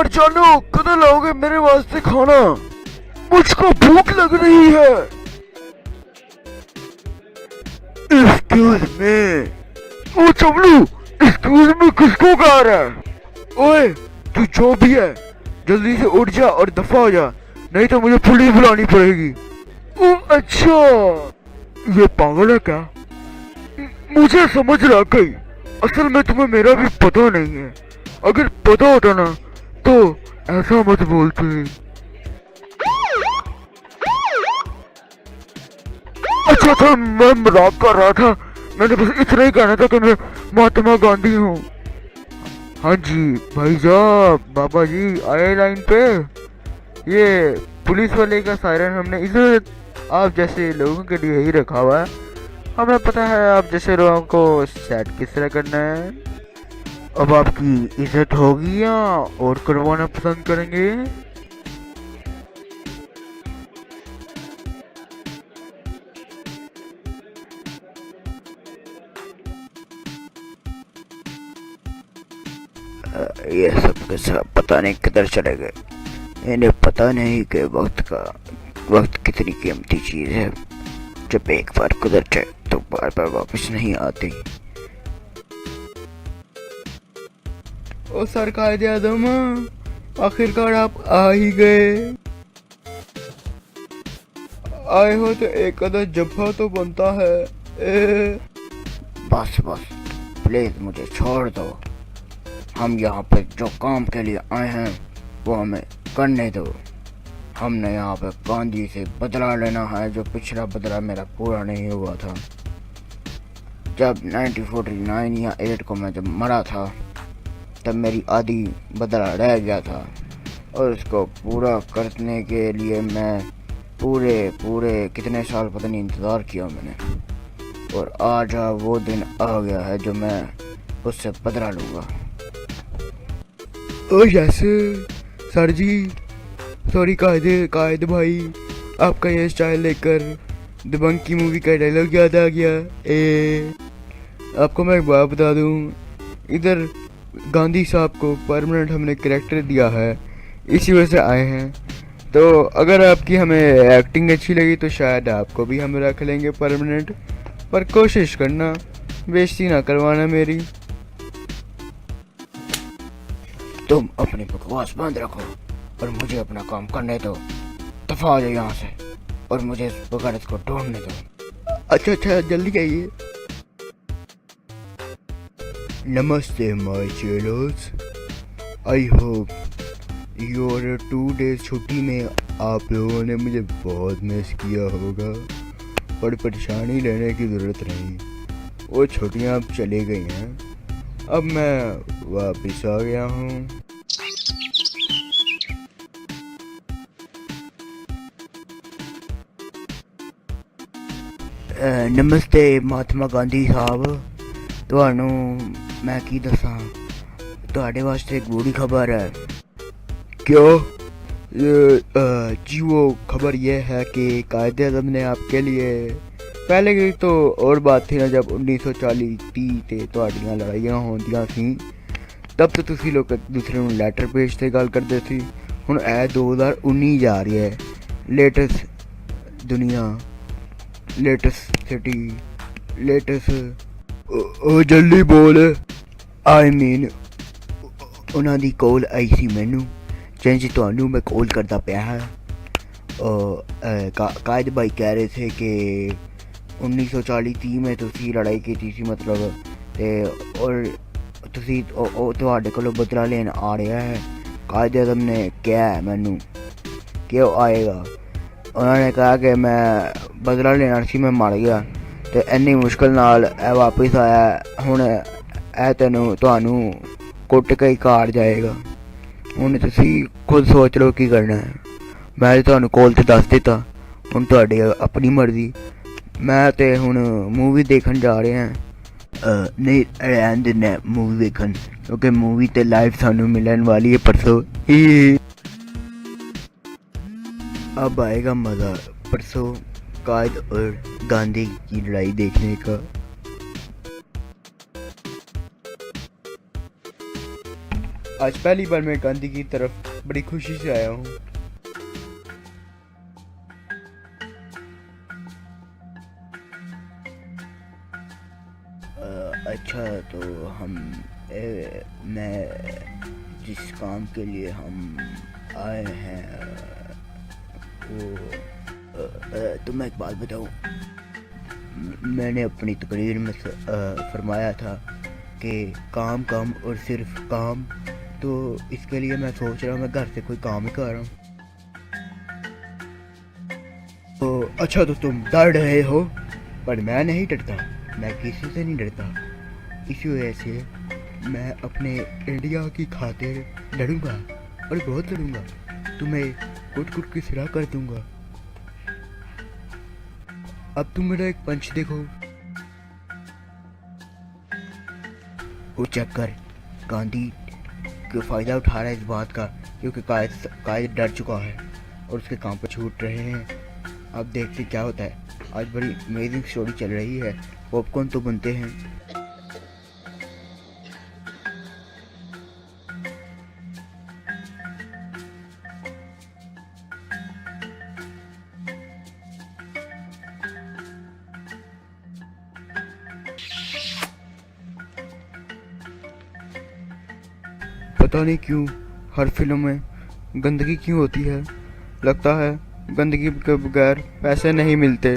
मरजानो कदर लाओगे मेरे वास्ते खाना? मुझको भूख लग रही है। Excuse me. ओ चवलू, एक्सक्यूज मी किसको कह रहा है? ओए तू जो भी है जल्दी से उठ जा और दफा हो जा, नहीं तो मुझे पुलिस बुलानी पड़ेगी। ओ अच्छा, ये पागल है क्या? मुझे समझ लग गई। असल में तुम्हें मेरा भी पता नहीं है। अगर पता होता ना तो ऐसा मत बोलते। अच्छा था, मैं मजाक कर रहा था। मैंने बस इतना ही कहना था कि मैं महात्मा गांधी हूँ। हाँ जी भाई साहब, बाबा जी आए लाइन पे। ये पुलिस वाले का सायरन हमने इस आप जैसे लोगों के लिए ही रखा हुआ है। हमें पता है आप जैसे लोगों को सेट किस तरह करना है। अब आपकी इज्जत होगी या और करवाना पसंद करेंगे? ये सब के सब पता नहीं किधर चले गए। इन्हें पता नहीं कि वक्त कितनी कीमती चीज है। जब एक बार गुजर जाए तो बार बार वापस नहीं आती। ओ सर कायदे आज़म, आखिरकार आप आ ही गए। आए हो तो एक आधा जब्बा तो बनता है। बस बस प्लीज मुझे छोड़ दो। हम यहाँ पे जो काम के लिए आए हैं वो हमें करने दो। हमने यहाँ पे गांधी से बदला लेना है, जो पिछला बदला मेरा पूरा नहीं हुआ था। जब 1949 या 8 को मैं जब मरा था तब मेरी आधी बदला रह गया था, और उसको पूरा करने के लिए मैं पूरे कितने साल पता नहीं इंतज़ार किया मैंने। और आज वो दिन आ गया है जो मैं उससे बदला लूँगा। ओ यस सर जी, सॉरी कायदे भाई, आपका ये स्टाइल देखकर दबंग की मूवी का डायलॉग याद आ गया। आपको मैं एक बात बता दूं, इधर गांधी साहब को परमानेंट हमने कैरेक्टर दिया है, इसी वजह से आए हैं। तो अगर आपकी हमें एक्टिंग अच्छी लगी तो शायद आपको भी हम रख लेंगे परमानेंट, पर कोशिश करना बेइज्जती ना करवाना मेरी। तुम अपनी बकवास बंद रखो और मुझे अपना काम करने दो। दफा आ जाओ यहाँ से और मुझे इस बगारत को ढूंढने दो। अच्छा जल्दी आइए। नमस्ते माय चेलोस, आई होप योर 2 days छुट्टी में आप लोगों ने मुझे बहुत मिस किया होगा, पर परेशानी लेने की ज़रूरत नहीं। वो छुट्टियाँ अब चली गई हैं, अब मैं वापस आ गया हूँ। नमस्ते महात्मा गांधी साहब, ਤੁਹਾਨੂੰ मैं की दसा, ਤੁਹਾਡੇ वास्ते एक बुरी खबर है। क्यों? जी वो खबर ये है कि कायदे आज़म ने आपके लिए, पहले की तो और बात थी ना, जब 1940-30 ਤੇ ਤੁਹਾਡੀਆਂ ਲੜਾਈਆਂ ਹੁੰਦੀਆਂ ਸੀ तब तो ਤੁਸੀਂ ਲੋਕ ਇੱਕ ਦੂਸਰੇ ਨੂੰ ਲੈਟਰ ਭੇਜਦੇ ਗੱਲ ਕਰਦੇ ਸੀ। ਹੁਣ ਇਹ 2019 ਜਾ ਰਹੀ ਹੈ। लेटेस्ट दुनिया, लेटेस्ट सिटी, लेटेस्ट ओ जल्दी बोल। आई मीन ਉਹਨਾਂ ਦੀ कॉल आई सी मैनू, जिंज ਤੁਹਾਨੂੰ मैं कॉल करता पाया है। कायद भाई कह रहे थे कि 1940-30 में तुसी लड़ाई की थी मतलब, और तुसी ਤੁਹਾਡੇ ਕੋਲੋਂ बदला लेन आ रहा है। कायद आज़म ने क्या है मैनू क्यों आएगा? उन्होंने कहा कि मैं बदला लेना सी, मैं मर गया तो इन्नी मुश्किल नाल वापस आया। हुण ਤੁਹਾਨੂੰ कुट के ही कार जाएगा। हुण तुसी खुद सोच लो की करना है। मैं ਤੁਹਾਨੂੰ कॉल ते दस दिता, हुण तुहाडी अपनी मर्जी। मैं तो हुण मूवी देखन जा रहे हैं। नहीं रहन देना मूवी देखन, क्योंकि मूवी ते लाइव सानू मिलन वाली है परसों। अब आएगा मज़ा परसों कायद और गांधी की लड़ाई देखने का। आज पहली बार मैं गांधी की तरफ बड़ी खुशी से आया हूँ। अच्छा तो मैं जिस काम के लिए हम आए हैं वो तो मैं एक बात बताऊँ। मैंने अपनी तकरीर में फरमाया था कि काम काम और सिर्फ काम, तो इसके लिए मैं सोच रहा हूँ मैं घर से कोई काम ही कर रहा हूँ। तो अच्छा तो तुम डर रहे हो, पर मैं नहीं डरता, मैं किसी से नहीं डरता। इसी वजह से मैं अपने इंडिया की खातिर लड़ूंगा और बहुत लड़ूंगा, तुम्हें कुट कुट की सिरा कर दूंगा। अब तुम मेरा एक पंच देखो, वो चेक कर। गांधी का फायदा उठा रहा है इस बात का, क्योंकि कायद डर चुका है और उसके काम पर छूट रहे हैं। अब देखते क्या होता है। आज बड़ी अमेजिंग स्टोरी चल रही है। पॉपकॉर्न तो बनते हैं। पता नहीं क्यों हर फिल्म में गंदगी क्यों होती है। लगता है गंदगी के बगैर पैसे नहीं मिलते।